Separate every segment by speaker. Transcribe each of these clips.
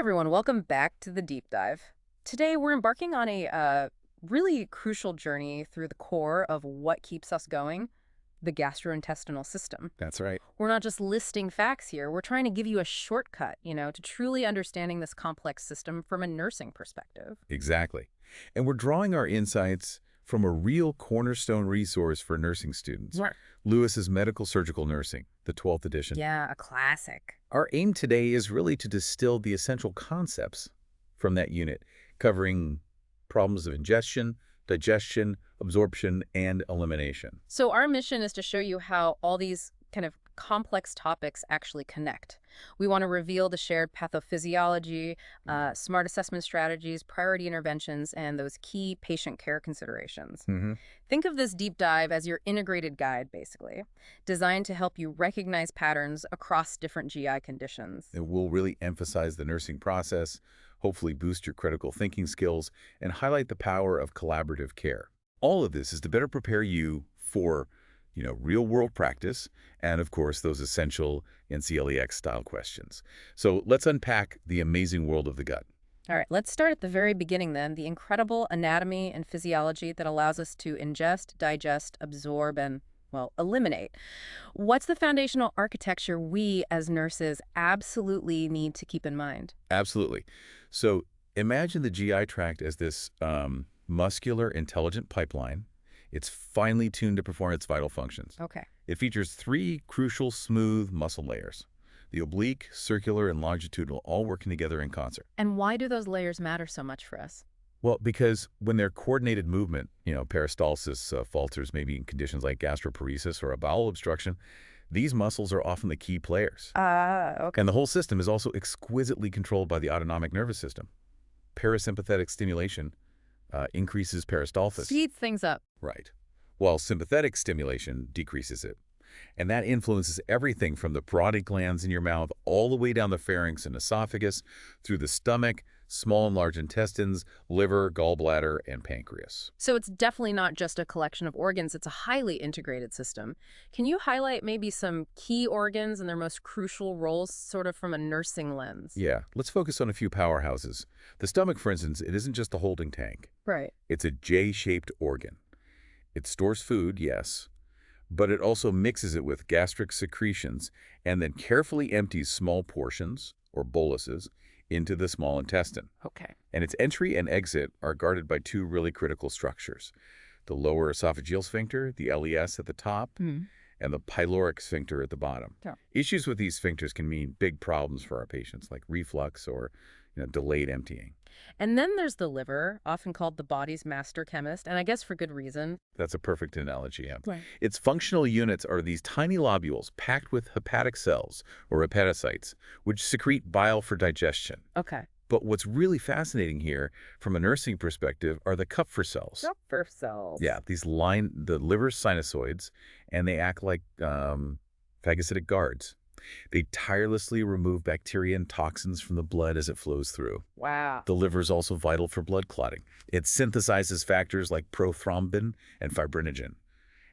Speaker 1: everyone, welcome back to the deep dive. Today we're embarking on a really crucial journey through the core of what keeps us going, the gastrointestinal system.
Speaker 2: That's right.
Speaker 1: We're not just listing facts here, we're trying to give you a shortcut, to truly understanding this complex system from a nursing perspective.
Speaker 2: Exactly. And we're drawing our insights from a real cornerstone resource for nursing students,
Speaker 1: Right.
Speaker 2: Lewis's Medical Surgical Nursing, the 12th edition.
Speaker 1: Yeah, a classic.
Speaker 2: Our aim today is really to distill the essential concepts from that unit, covering problems of ingestion, digestion, absorption, and elimination.
Speaker 1: So our mission is to show you how all these kind of complex topics actually connect. We want to reveal the shared pathophysiology, smart assessment strategies, priority interventions, and those key patient care considerations. Think of this deep dive as your integrated guide, basically, designed to help you recognize patterns across different GI conditions.
Speaker 2: It will really emphasize the nursing process, hopefully boost your critical thinking skills, and highlight the power of collaborative care. All of this is to better prepare you for real-world practice, and of course, those essential NCLEX-style questions. So let's unpack the amazing world of the gut.
Speaker 1: All right, let's start at the very beginning then, the incredible anatomy and physiology that allows us to ingest, digest, absorb, and, well, eliminate. What's the foundational architecture we as nurses absolutely need to keep in mind?
Speaker 2: Absolutely. So imagine the GI tract as this muscular, intelligent pipeline. It's finely tuned to perform its vital functions.
Speaker 1: Okay.
Speaker 2: It features three crucial smooth muscle layers. The oblique, circular, and longitudinal all working together in concert.
Speaker 1: And why do those layers matter so much for us?
Speaker 2: Well, because when they're coordinated movement, peristalsis falters maybe in conditions like gastroparesis or a bowel obstruction, these muscles are often the key players.
Speaker 1: Okay.
Speaker 2: And the whole system is also exquisitely controlled by the autonomic nervous system. Parasympathetic stimulation increases peristalsis.
Speaker 1: Speeds things up.
Speaker 2: Right. While sympathetic stimulation decreases it. And that influences everything from the parotid glands in your mouth all the way down the pharynx and esophagus, through the stomach, small and large intestines, liver, gallbladder, and pancreas.
Speaker 1: So it's definitely not just a collection of organs, it's a highly integrated system. Can you highlight maybe some key organs and their most crucial roles sort of from a nursing lens?
Speaker 2: Yeah, let's focus on a few powerhouses. The stomach, for instance, it isn't just a holding tank.
Speaker 1: Right.
Speaker 2: It's a J-shaped organ. It stores food, yes, but it also mixes it with gastric secretions and then carefully empties small portions, or boluses, into the small intestine.
Speaker 1: Okay.
Speaker 2: And its entry and exit are guarded by two really critical structures: the lower esophageal sphincter, the LES at the top, and the pyloric sphincter at the bottom.
Speaker 1: Yeah.
Speaker 2: Issues with these sphincters can mean big problems for our patients, like reflux or delayed emptying.
Speaker 1: And then there's the liver, often called the body's master chemist, and I guess for good reason.
Speaker 2: That's a perfect analogy. Yeah.
Speaker 1: Right.
Speaker 2: Its functional units are these tiny lobules packed with hepatic cells, or hepatocytes, which secrete bile for digestion.
Speaker 1: Okay.
Speaker 2: But what's really fascinating here, from a nursing perspective, are the Kupffer cells.
Speaker 1: Kupffer cells.
Speaker 2: Yeah, these line the liver's sinusoids, and they act like phagocytic guards. They tirelessly remove bacteria and toxins from the blood as it flows through.
Speaker 1: Wow.
Speaker 2: The liver is also vital for blood clotting. It synthesizes factors like prothrombin and fibrinogen,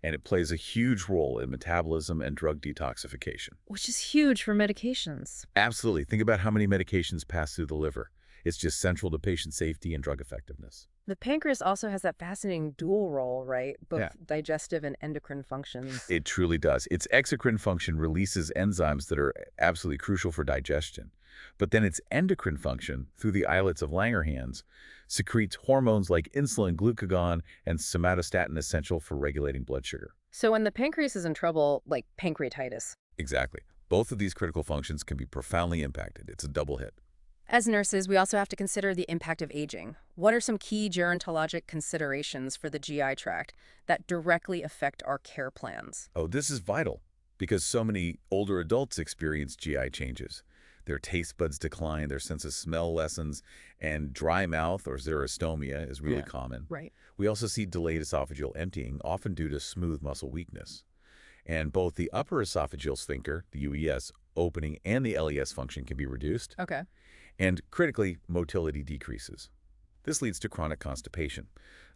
Speaker 2: and it plays a huge role in metabolism and drug detoxification.
Speaker 1: Which is huge for medications.
Speaker 2: Absolutely. Think about how many medications pass through the liver. It's just central to patient safety and drug effectiveness.
Speaker 1: The pancreas also has that fascinating dual role, right? Both
Speaker 2: Yeah.
Speaker 1: digestive and endocrine functions.
Speaker 2: It truly does. Its exocrine function releases enzymes that are absolutely crucial for digestion. But then its endocrine function, through the islets of Langerhans, secretes hormones like insulin, glucagon, and somatostatin, essential for regulating blood sugar.
Speaker 1: So when the pancreas is in trouble, like pancreatitis.
Speaker 2: Exactly. Both of these critical functions can be profoundly impacted. It's a double hit.
Speaker 1: As nurses, we also have to consider the impact of aging. What are some key gerontologic considerations for the GI tract that directly affect our care plans?
Speaker 2: Oh, this is vital because so many older adults experience GI changes. Their taste buds decline, their sense of smell lessens, and dry mouth or xerostomia is really common.
Speaker 1: Right.
Speaker 2: We also see delayed esophageal emptying, often due to smooth muscle weakness. And both the upper esophageal sphincter, the UES, opening and the LES function can be reduced.
Speaker 1: Okay.
Speaker 2: And critically, motility decreases. This leads to chronic constipation,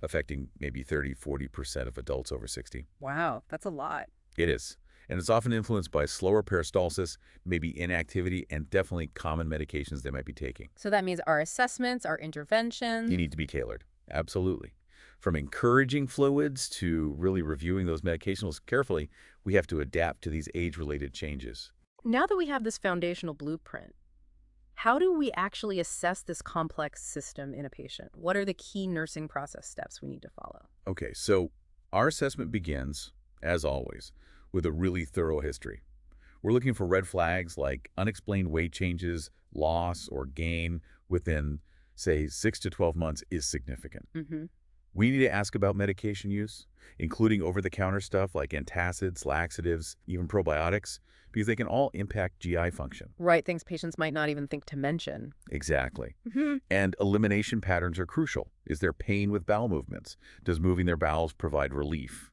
Speaker 2: affecting maybe 30–40% of adults over 60.
Speaker 1: Wow, that's a lot.
Speaker 2: It is. And it's often influenced by slower peristalsis, maybe inactivity, and definitely common medications they might be taking.
Speaker 1: So that means our assessments, our
Speaker 2: You
Speaker 1: intervention.
Speaker 2: need to be tailored. Absolutely. From encouraging fluids to really reviewing those medications carefully, we have to adapt to these age-related changes.
Speaker 1: Now that we have this foundational blueprint, how do we actually assess this complex system in a patient? What are the key nursing process steps we need to follow?
Speaker 2: Okay, so our assessment begins, as always, with a really thorough history. We're looking for red flags like unexplained weight changes, loss, or gain within, say, 6 to 12 months is significant.
Speaker 1: Hmm.
Speaker 2: We need to ask about medication use, including over-the-counter stuff like antacids, laxatives, even probiotics, because they can all impact GI function.
Speaker 1: Right, things patients might not even think to mention.
Speaker 2: Exactly.
Speaker 1: Hmm.
Speaker 2: And elimination patterns are crucial. Is there pain with bowel movements? Does moving their bowels provide relief?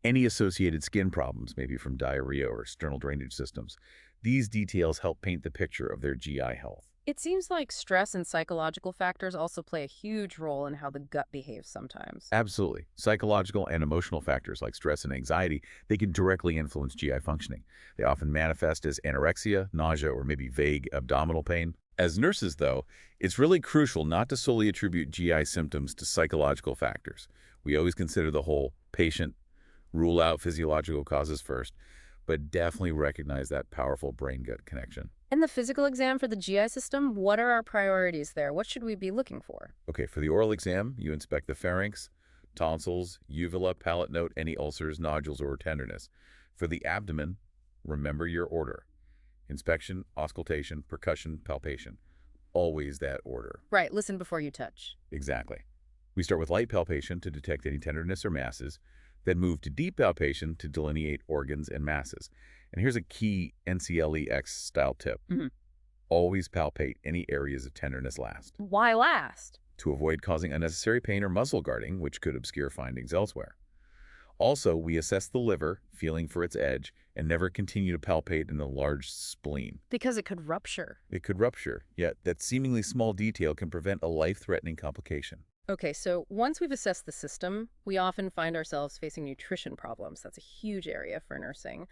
Speaker 2: Any associated skin problems, maybe from diarrhea or external drainage systems. These details help paint the picture of their GI health.
Speaker 1: It seems like stress and psychological factors also play a huge role in how the gut behaves sometimes.
Speaker 2: Absolutely. Psychological and emotional factors like stress and anxiety, they can directly influence GI functioning. They often manifest as anorexia, nausea, or maybe vague abdominal pain. As nurses, though, it's really crucial not to solely attribute GI symptoms to psychological factors. We always consider the whole patient, rule out physiological causes first, but definitely recognize that powerful brain-gut connection.
Speaker 1: In the physical exam for the GI system, what are our priorities there? What should we be looking for?
Speaker 2: Okay, for the oral exam, you inspect the pharynx, tonsils, uvula, palate note, any ulcers, nodules, or tenderness. For the abdomen, remember your order. Inspection, auscultation, percussion, palpation. Always that order.
Speaker 1: Right, listen before you touch.
Speaker 2: Exactly. We start with light palpation to detect any tenderness or masses, then move to deep palpation to delineate organs and masses. And here's a key NCLEX style tip.
Speaker 1: Hmm.
Speaker 2: Always palpate any areas of tenderness last,
Speaker 1: Why last?
Speaker 2: to avoid causing unnecessary pain or muscle guarding, which could obscure findings elsewhere. Also, we assess the liver, feeling for its edge, and never continue to palpate in the large spleen.
Speaker 1: Because it could rupture.
Speaker 2: It could rupture, yet that seemingly small detail can prevent a life-threatening complication.
Speaker 1: Okay, so once we've assessed the system, we often find ourselves facing nutrition problems. That's a huge area for nursing.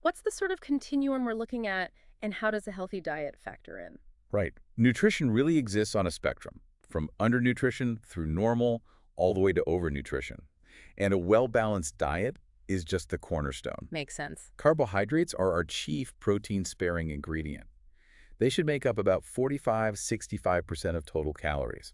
Speaker 1: What's the sort of continuum we're looking at, and how does a healthy diet factor in?
Speaker 2: Right. Nutrition really exists on a spectrum, from undernutrition through normal, all the way to overnutrition. And a well-balanced diet is just the cornerstone.
Speaker 1: Makes sense.
Speaker 2: Carbohydrates are our chief protein-sparing ingredient. They should make up about 45–65% of total calories.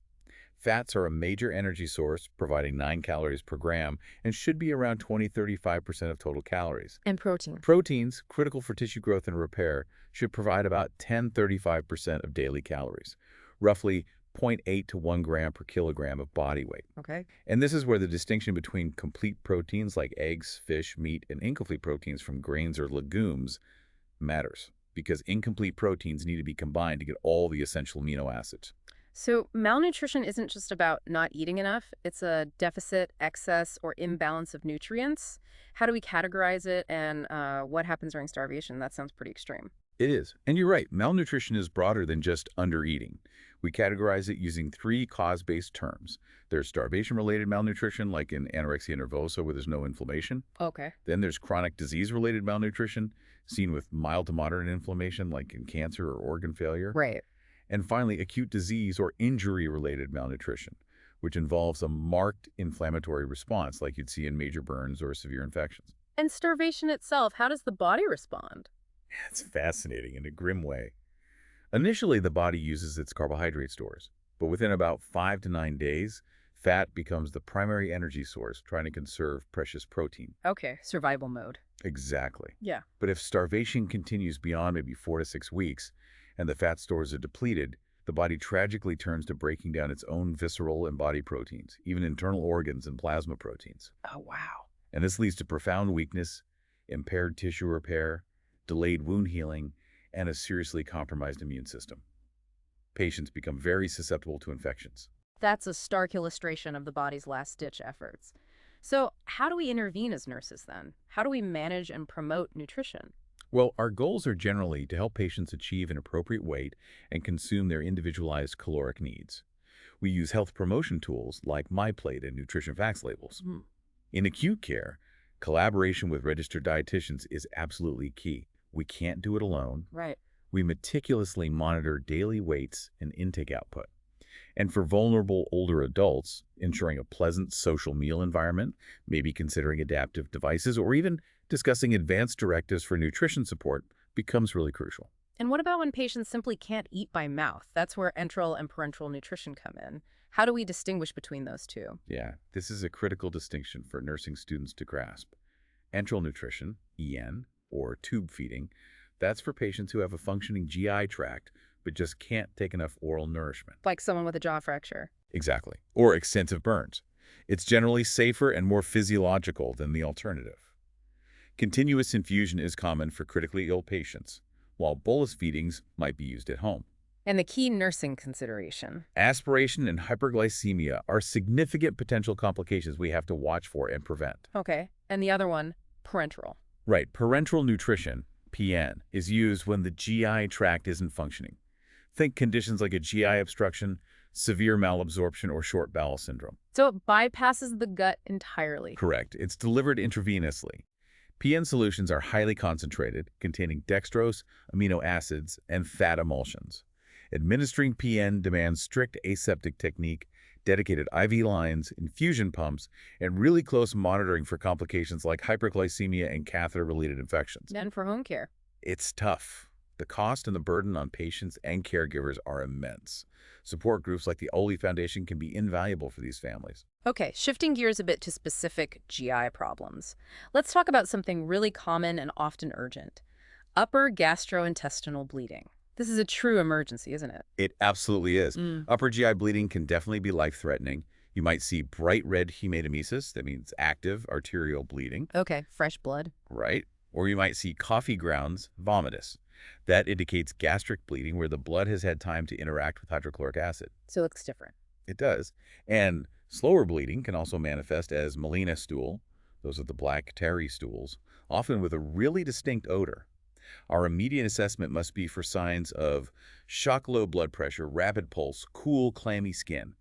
Speaker 2: Fats are a major energy source, providing 9 calories per gram, and should be around 20–35% of total calories.
Speaker 1: And protein.
Speaker 2: Proteins, critical for tissue growth and repair, should provide about 10–35% of daily calories, roughly 0.8 to 1 gram per kilogram of body weight.
Speaker 1: Okay.
Speaker 2: And this is where the distinction between complete proteins like eggs, fish, meat, and incomplete proteins from grains or legumes matters, because incomplete proteins need to be combined to get all the essential amino acids.
Speaker 1: So malnutrition isn't just about not eating enough. It's a deficit, excess, or imbalance of nutrients. How do we categorize it, and what happens during starvation? That sounds pretty extreme.
Speaker 2: It is. And you're right, malnutrition is broader than just undereating. We categorize it using 3 cause-based terms. There's starvation-related malnutrition, like in anorexia nervosa, where there's no inflammation.
Speaker 1: Okay.
Speaker 2: Then there's chronic disease-related malnutrition, seen with mild to moderate inflammation, like in cancer or organ failure.
Speaker 1: Right.
Speaker 2: And finally, acute disease or injury-related malnutrition, which involves a marked inflammatory response, like you'd see in major burns or severe infections.
Speaker 1: And starvation itself, how does the body respond?
Speaker 2: It's fascinating in a grim way. Initially, the body uses its carbohydrate stores, but within about 5 to 9 days, fat becomes the primary energy source, trying to conserve precious protein.
Speaker 1: Okay, survival mode.
Speaker 2: Exactly.
Speaker 1: Yeah.
Speaker 2: But if starvation continues beyond maybe 4 to 6 weeks, and the fat stores are depleted, the body tragically turns to breaking down its own visceral and body proteins, even internal organs and plasma proteins.
Speaker 1: Oh, wow.
Speaker 2: And this leads to profound weakness, impaired tissue repair, delayed wound healing, and a seriously compromised immune system. Patients become very susceptible to infections.
Speaker 1: That's a stark illustration of the body's last-ditch efforts. So how do we intervene as nurses then? How do we manage and promote nutrition?
Speaker 2: Well, our goals are generally to help patients achieve an appropriate weight and consume their individualized caloric needs. We use health promotion tools like MyPlate and nutrition facts labels.
Speaker 1: Hmm.
Speaker 2: In acute care, Collaboration with registered dietitians is absolutely key. We can't do it alone.
Speaker 1: Right.
Speaker 2: We meticulously monitor daily weights and intake output. And for vulnerable older adults, ensuring a pleasant social meal environment, maybe considering adaptive devices, or even discussing advanced directives for nutrition support becomes really crucial.
Speaker 1: And what about when patients simply can't eat by mouth? That's where enteral and parenteral nutrition come in. How do we distinguish between those two?
Speaker 2: Yeah, this is a critical distinction for nursing students to grasp. Enteral nutrition, EN, or tube feeding, that's for patients who have a functioning GI tract but just can't take enough oral nourishment.
Speaker 1: Like someone with a jaw fracture.
Speaker 2: Exactly. Or extensive burns. It's generally safer and more physiological than the alternative. Continuous infusion is common for critically ill patients, while bolus feedings might be used at home.
Speaker 1: And the key nursing consideration.
Speaker 2: Aspiration and hyperglycemia are significant potential complications we have to watch for and prevent.
Speaker 1: Okay. And the other one, parenteral.
Speaker 2: Right, parenteral nutrition, PN, is used when the GI tract isn't functioning. Think conditions like a GI obstruction, severe malabsorption, or short bowel syndrome.
Speaker 1: So it bypasses the gut entirely.
Speaker 2: Correct. It's delivered intravenously. PN solutions are highly concentrated, containing dextrose, amino acids, and fat emulsions. Administering PN demands strict aseptic technique, dedicated IV lines, infusion pumps, and really close monitoring for complications like hyperglycemia and catheter-related infections.
Speaker 1: And for home care.
Speaker 2: It's tough. The cost and the burden on patients and caregivers are immense. Support groups like the Oli Foundation can be invaluable for these families.
Speaker 1: Okay, shifting gears a bit to specific GI problems. Let's talk about something really common and often urgent. Upper gastrointestinal bleeding. This is a true emergency, isn't it?
Speaker 2: It absolutely is.
Speaker 1: Mm.
Speaker 2: Upper GI bleeding can definitely be life-threatening. You might see bright red hematemesis, that means active arterial bleeding,
Speaker 1: Okay, fresh blood.
Speaker 2: right? Or you might see coffee grounds vomitus. That indicates gastric bleeding where the blood has had time to interact with hydrochloric acid.
Speaker 1: So it looks different.
Speaker 2: It does. And slower bleeding can also manifest as melena stool. Those are the black tarry stools, often with a really distinct odor. Our immediate assessment must be for signs of shock low blood pressure, rapid pulse, cool, clammy skin.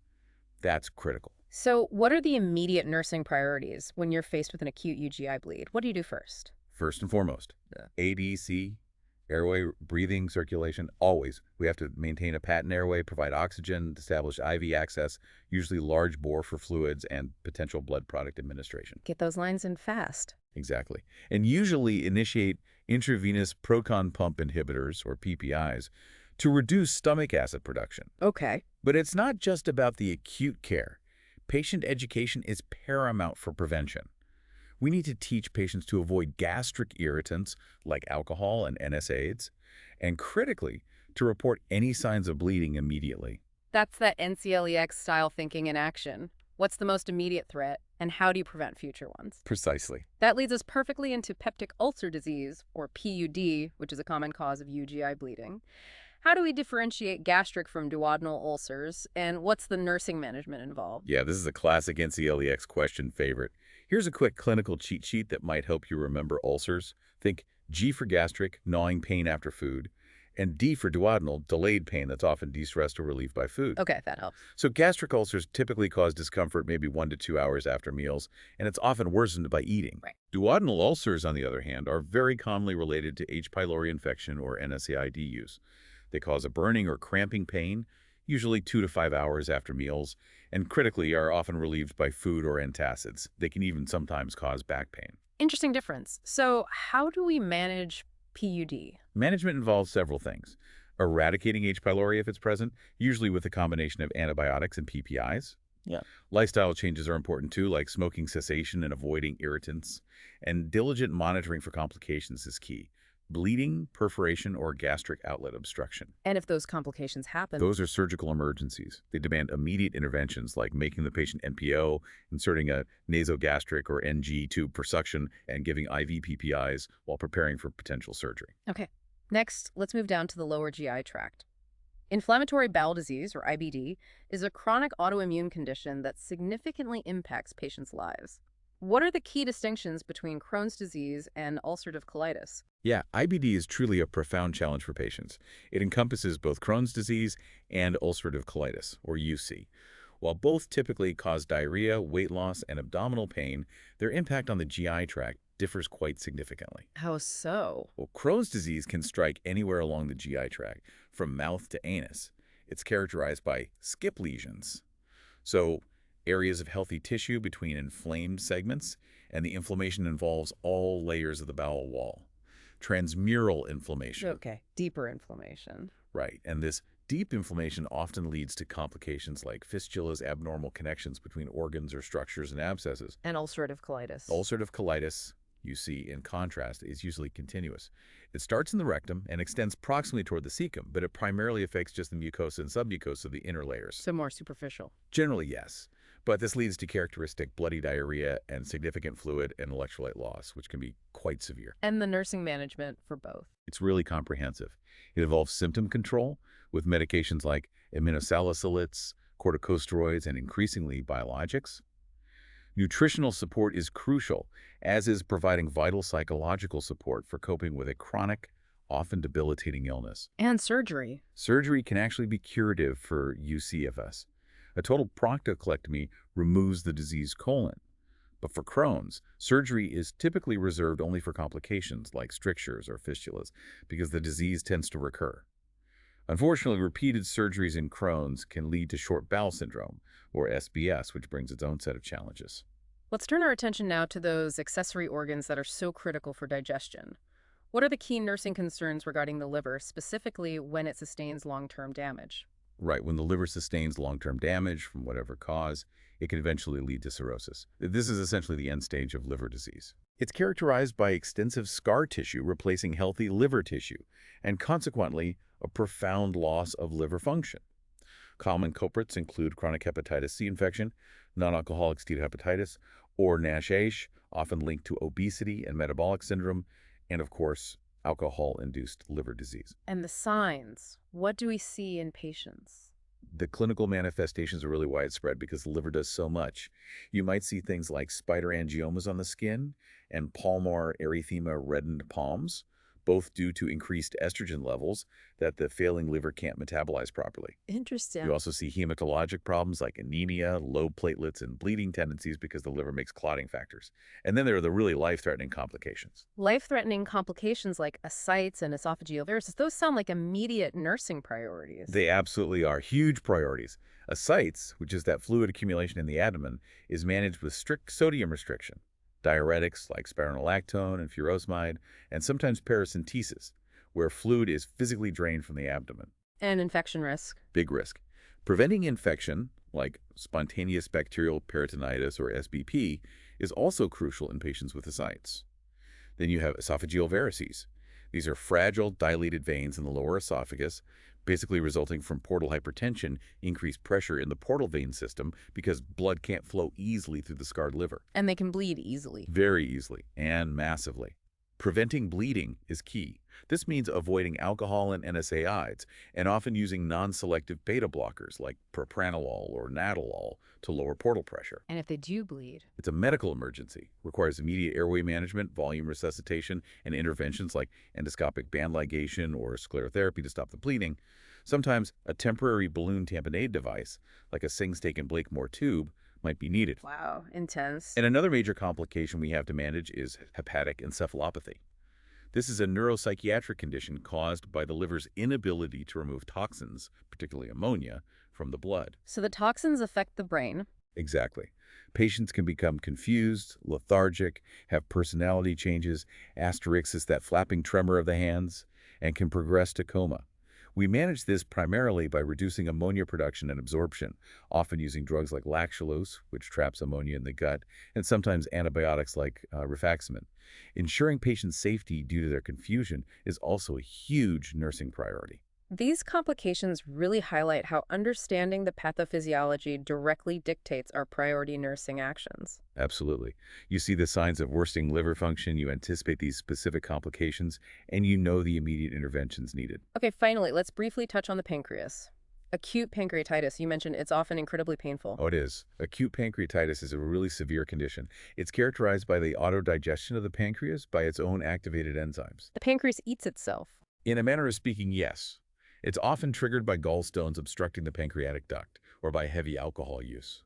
Speaker 2: That's critical.
Speaker 1: So what are the immediate nursing priorities when you're faced with an acute UGI bleed? What do you do first?
Speaker 2: First and foremost, ADC, airway, breathing, circulation, always. We have to maintain a patent airway, provide oxygen, establish IV access, usually large bore for fluids, and potential blood product administration.
Speaker 1: Get those lines in fast.
Speaker 2: Exactly. And usually initiate intravenous proton pump inhibitors, or PPIs, to reduce stomach acid production.
Speaker 1: Okay.
Speaker 2: But it's not just about the acute care. Patient education is paramount for prevention. We need to teach patients to avoid gastric irritants like alcohol and NSAIDs, and critically, to report any signs of bleeding immediately.
Speaker 1: That's that NCLEX style thinking in action. What's the most immediate threat, and how do you prevent future ones?
Speaker 2: Precisely.
Speaker 1: That leads us perfectly into peptic ulcer disease, or PUD, which is a common cause of UGI bleeding. How do we differentiate gastric from duodenal ulcers, and what's the nursing management involved?
Speaker 2: Yeah, this is a classic NCLEX question favorite. Here's a quick clinical cheat sheet that might help you remember ulcers. Think G for gastric, gnawing pain after food, and D for duodenal, delayed pain that's often de-stressed or relieved by food.
Speaker 1: Okay, that helps.
Speaker 2: So gastric ulcers typically cause discomfort maybe 1 to 2 hours after meals, and it's often worsened by eating.
Speaker 1: Right.
Speaker 2: Duodenal ulcers, on the other hand, are very commonly related to H. pylori infection or NSAID use. They cause a burning or cramping pain, usually 2 to 5 hours after meals, and critically are often relieved by food or antacids. They can even sometimes cause back pain.
Speaker 1: Interesting difference. So how do we manage PUD?
Speaker 2: Management involves several things. Eradicating H. pylori if it's present, usually with a combination of antibiotics and PPIs.
Speaker 1: Yeah.
Speaker 2: Lifestyle changes are important too, like smoking cessation and avoiding irritants. And diligent monitoring for complications is key. Bleeding, perforation, or gastric outlet obstruction.
Speaker 1: And if those complications happen,
Speaker 2: Those are surgical emergencies. They demand immediate interventions like making the patient NPO, inserting a nasogastric or NG tube for suction, and giving IV PPIs while preparing for potential surgery.
Speaker 1: Okay. Next, let's move down to the lower GI tract. Inflammatory bowel disease, or IBD, is a chronic autoimmune condition that significantly impacts patients' lives. What are the key distinctions between Crohn's disease and ulcerative colitis?
Speaker 2: Yeah, IBD is truly a profound challenge for patients. It encompasses both Crohn's disease and ulcerative colitis, or UC. While both typically cause diarrhea, weight loss, and abdominal pain, their impact on the GI tract differs quite significantly.
Speaker 1: How so?
Speaker 2: Well, Crohn's disease can strike anywhere along the GI tract, from mouth to anus. It's characterized by skip lesions, so areas of healthy tissue between inflamed segments, and the inflammation involves all layers of the bowel wall. Transmural inflammation.
Speaker 1: Okay, deeper inflammation.
Speaker 2: Right, and this deep inflammation often leads to complications like fistulas, abnormal connections between organs or structures, and abscesses.
Speaker 1: And ulcerative colitis.
Speaker 2: Ulcerative colitis, you see, in contrast, is usually continuous. It starts in the rectum and extends proximally toward the cecum, but it primarily affects just the mucosa and submucosa of the inner layers.
Speaker 1: So more superficial.
Speaker 2: Generally, yes. But this leads to characteristic bloody diarrhea and significant fluid and electrolyte loss, which can be quite severe.
Speaker 1: And the nursing management for both.
Speaker 2: It's really comprehensive. It involves symptom control with medications like aminosalicylates, corticosteroids, and increasingly biologics. Nutritional support is crucial, as is providing vital psychological support for coping with a chronic, often debilitating illness.
Speaker 1: And surgery.
Speaker 2: Surgery can actually be curative for UCFS. A total proctocolectomy removes the diseased colon. But for Crohn's, surgery is typically reserved only for complications like strictures or fistulas because the disease tends to recur. Unfortunately, repeated surgeries in Crohn's can lead to short bowel syndrome, or SBS, which brings its own set of challenges.
Speaker 1: Let's turn our attention now to those accessory organs that are so critical for digestion. What are the key nursing concerns regarding the liver, specifically when it sustains long-term damage?
Speaker 2: Right, when the liver sustains long-term damage from whatever cause, it can eventually lead to cirrhosis. This is essentially the end stage of liver disease. It's characterized by extensive scar tissue replacing healthy liver tissue, and consequently, a profound loss of liver function. Common culprits include chronic hepatitis C infection, non-alcoholic steatohepatitis, or NASH, often linked to obesity and metabolic syndrome, and of course, alcohol-induced liver disease.
Speaker 1: And the signs. What do we see in patients?
Speaker 2: The clinical manifestations are really widespread because the liver does so much. You might see things like spider angiomas on the skin and palmar erythema reddened palms, both due to increased estrogen levels that the failing liver can't metabolize properly.
Speaker 1: Interesting.
Speaker 2: You also see hematologic problems like anemia, low platelets, and bleeding tendencies because the liver makes clotting factors. And then there are the really life-threatening complications.
Speaker 1: Life-threatening complications like ascites and esophageal varices, those sound like immediate nursing priorities.
Speaker 2: They absolutely are huge priorities. Ascites, which is that fluid accumulation in the abdomen, is managed with strict sodium restriction. Diuretics like spironolactone and furosemide, and sometimes paracentesis, where fluid is physically drained from the abdomen.
Speaker 1: And infection risk.
Speaker 2: Big risk. Preventing infection, like spontaneous bacterial peritonitis or SBP, is also crucial in patients with ascites. Then you have esophageal varices. These are fragile, dilated veins in the lower esophagus, basically resulting from portal hypertension, increased pressure in the portal vein system because blood can't flow easily through the scarred liver.
Speaker 1: And they can bleed easily.
Speaker 2: Very easily and massively. Preventing bleeding is key. This means avoiding alcohol and NSAIDs and often using non-selective beta blockers like propranolol or nadolol to lower portal pressure.
Speaker 1: And if they do bleed?
Speaker 2: It's a medical emergency, requires immediate airway management, volume resuscitation, and interventions like endoscopic band ligation or sclerotherapy to stop the bleeding. Sometimes a temporary balloon tamponade device, like a Singstake and Blakemore tube, might be needed.
Speaker 1: Wow, intense.
Speaker 2: And another major complication we have to manage is hepatic encephalopathy. This is a neuropsychiatric condition caused by the liver's inability to remove toxins, particularly ammonia, from the blood.
Speaker 1: So the toxins affect the brain.
Speaker 2: Exactly. Patients can become confused, lethargic, have personality changes, asterixis, that flapping tremor of the hands, and can progress to coma. We manage this primarily by reducing ammonia production and absorption, often using drugs like lactulose, which traps ammonia in the gut, and sometimes antibiotics like rifaximin. Ensuring patient safety due to their confusion is also a huge nursing priority.
Speaker 1: These complications really highlight how understanding the pathophysiology directly dictates our priority nursing actions.
Speaker 2: Absolutely. You see the signs of worsening liver function, you anticipate these specific complications, and you know the immediate interventions needed.
Speaker 1: Okay, finally, let's briefly touch on the pancreas. Acute pancreatitis, you mentioned it's often incredibly painful.
Speaker 2: Oh, it is. Acute pancreatitis is a really severe condition. It's characterized by the autodigestion of the pancreas by its own activated enzymes.
Speaker 1: The pancreas eats itself.
Speaker 2: In a manner of speaking, yes. It's often triggered by gallstones obstructing the pancreatic duct, or by heavy alcohol use.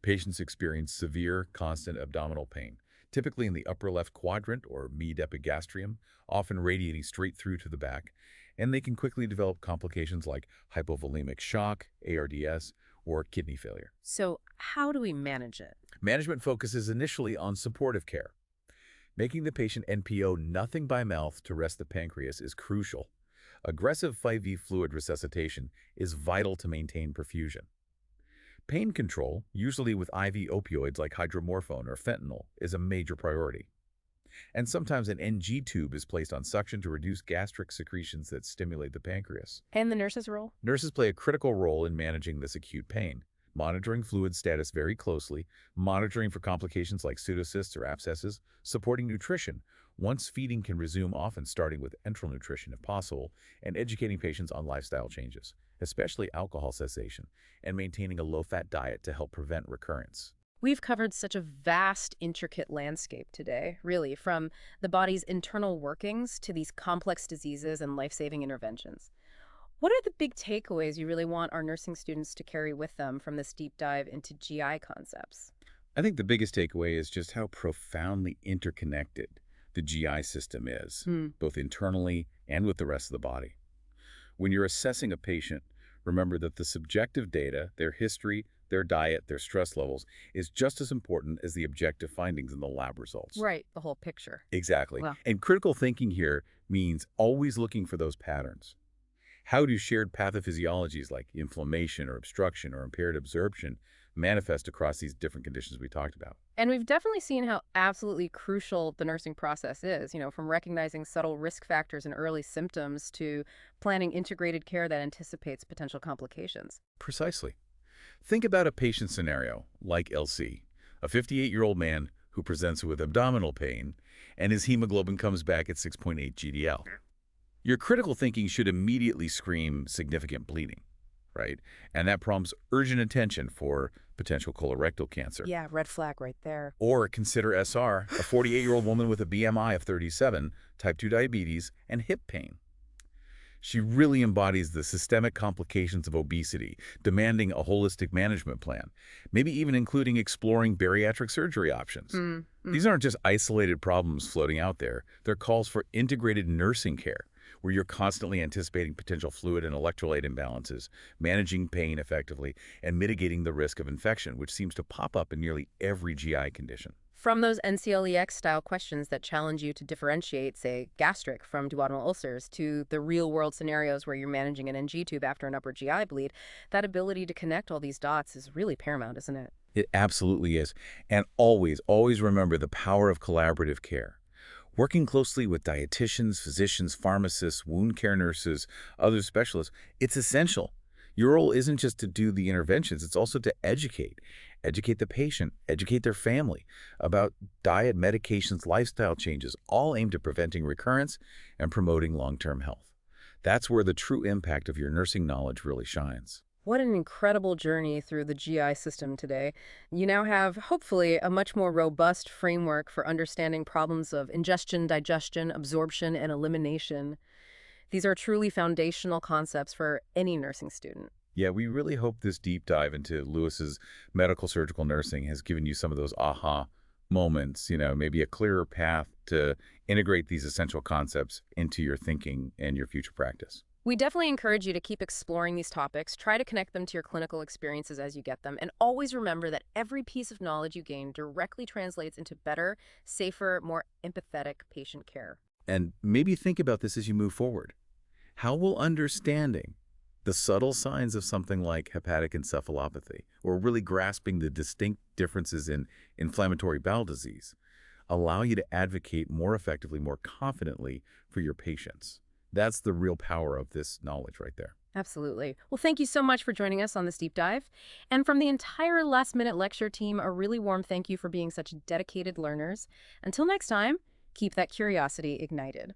Speaker 2: Patients experience severe, constant abdominal pain, typically in the upper left quadrant or mid-epigastrium, often radiating straight through to the back, and they can quickly develop complications like hypovolemic shock, ARDS, or kidney failure.
Speaker 1: So how do we manage it?
Speaker 2: Management focuses initially on supportive care. Making the patient NPO nothing by mouth to rest the pancreas is crucial. Aggressive 5V fluid resuscitation is vital to maintain perfusion. Pain control, usually with IV opioids like hydromorphone or fentanyl, is a major priority. And sometimes an NG tube is placed on suction to reduce gastric secretions that stimulate the pancreas.
Speaker 1: And the nurse's role?
Speaker 2: Nurses play a critical role in managing this acute pain, monitoring fluid status very closely, monitoring for complications like pseudocysts or abscesses, supporting nutrition, once feeding can resume, often starting with enteral nutrition if possible, and educating patients on lifestyle changes, especially alcohol cessation, and maintaining a low-fat diet to help prevent recurrence.
Speaker 1: We've covered such a vast, intricate landscape today, really, from the body's internal workings to these complex diseases and life-saving interventions. What are the big takeaways you really want our nursing students to carry with them from this deep dive into GI concepts?
Speaker 2: I think the biggest takeaway is just how profoundly interconnected the GI system is, both internally and with the rest of the body. When you're assessing a patient, remember that the subjective data, their history, their diet, their stress levels, is just as important as the objective findings in the lab results.
Speaker 1: Right, the whole picture.
Speaker 2: Exactly.
Speaker 1: Wow.
Speaker 2: And critical thinking here means always looking for those patterns. How do shared pathophysiologies like inflammation or obstruction or impaired absorption manifest across these different conditions we talked about?
Speaker 1: And we've definitely seen how absolutely crucial the nursing process is, from recognizing subtle risk factors and early symptoms to planning integrated care that anticipates potential complications.
Speaker 2: Precisely. Think about a patient scenario like LC, a 58-year-old man who presents with abdominal pain and his hemoglobin comes back at 6.8 GDL. Your critical thinking should immediately scream significant bleeding, right? And that prompts urgent attention for potential colorectal cancer.
Speaker 1: Yeah, red flag right there.
Speaker 2: Or consider SR, a 48-year-old woman with a BMI of 37, type 2 diabetes, and hip pain. She really embodies the systemic complications of obesity, demanding a holistic management plan, maybe even including exploring bariatric surgery options. These aren't just isolated problems floating out there. They're calls for integrated nursing care, where you're constantly anticipating potential fluid and electrolyte imbalances, managing pain effectively, and mitigating the risk of infection, which seems to pop up in nearly every GI condition.
Speaker 1: From those NCLEX-style questions that challenge you to differentiate, say, gastric from duodenal ulcers, to the real-world scenarios where you're managing an NG tube after an upper GI bleed, that ability to connect all these dots is really paramount, isn't it?
Speaker 2: It absolutely is. And always, always remember the power of collaborative care. Working closely with dietitians, physicians, pharmacists, wound care nurses, other specialists, it's essential. Your role isn't just to do the interventions, it's also to educate. Educate the patient, educate their family about diet, medications, lifestyle changes, all aimed at preventing recurrence and promoting long-term health. That's where the true impact of your nursing knowledge really shines.
Speaker 1: What an incredible journey through the GI system today. You now have, hopefully, a much more robust framework for understanding problems of ingestion, digestion, absorption, and elimination. These are truly foundational concepts for any nursing student.
Speaker 2: Yeah, we really hope this deep dive into Lewis's medical surgical nursing has given you some of those aha moments, maybe a clearer path to integrate these essential concepts into your thinking and your future practice.
Speaker 1: We definitely encourage you to keep exploring these topics, try to connect them to your clinical experiences as you get them, and always remember that every piece of knowledge you gain directly translates into better, safer, more empathetic patient care.
Speaker 2: And maybe think about this as you move forward. How will understanding the subtle signs of something like hepatic encephalopathy, or really grasping the distinct differences in inflammatory bowel disease, allow you to advocate more effectively, more confidently for your patients? That's the real power of this knowledge right there.
Speaker 1: Absolutely. Well, thank you so much for joining us on this deep dive. And from the entire Last Minute Lecture team, a really warm thank you for being such dedicated learners. Until next time, keep that curiosity ignited.